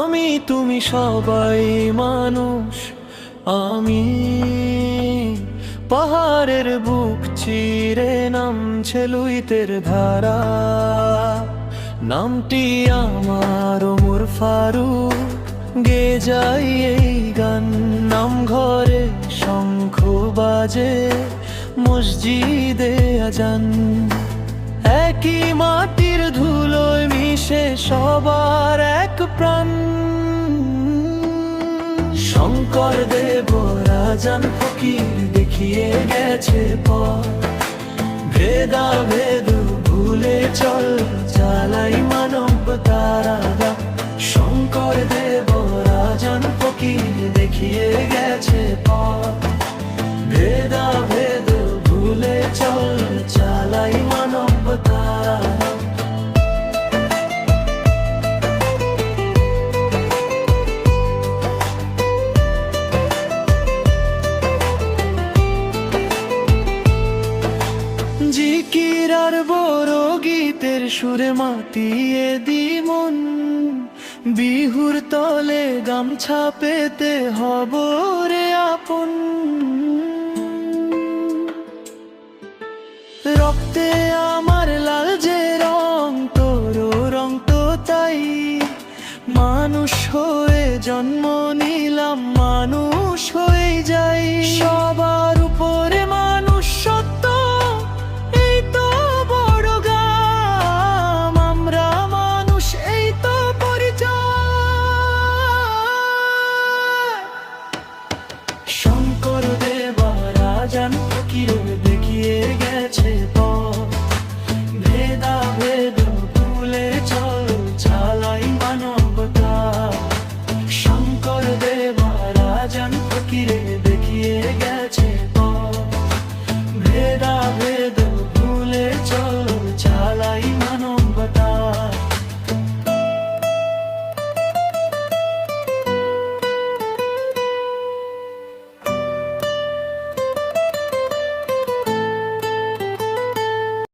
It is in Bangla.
আমি তুমি সবাই মানুষ, আমি পাহাড়ের বুক চিরে নামছে লুইতের ধারা। নামটি আমার ওমর ফারুক, গে যাই এই গান। নাম ঘরে শঙ্খ বাজে, মসজিদে আজান। একই মাটির ধুলোয় মিশে সবার এক প্রাণ। শঙ্কর দেব রাজান ফকির দেখিয়ে গেছে পথ। ভেদা ভেদ ভুলে চল, চালাই মানব তারা। শঙ্কর দেব রাজান ফকির দেখিয়ে গেছে পথ। ভেদা ভেদ ভুলে চল, চালাই মানব তারা। জিকির আর বড় গীতের সুরে মাতিয়ে দি মন। বিহুর তলে গামছা পেতে হব রে আপন। রক্তে আমার লাল যে রং, তোর রং তো তাই। মানুষ হয়ে জন্ম নিলাম, মানুষ হয়ে যাই। সবার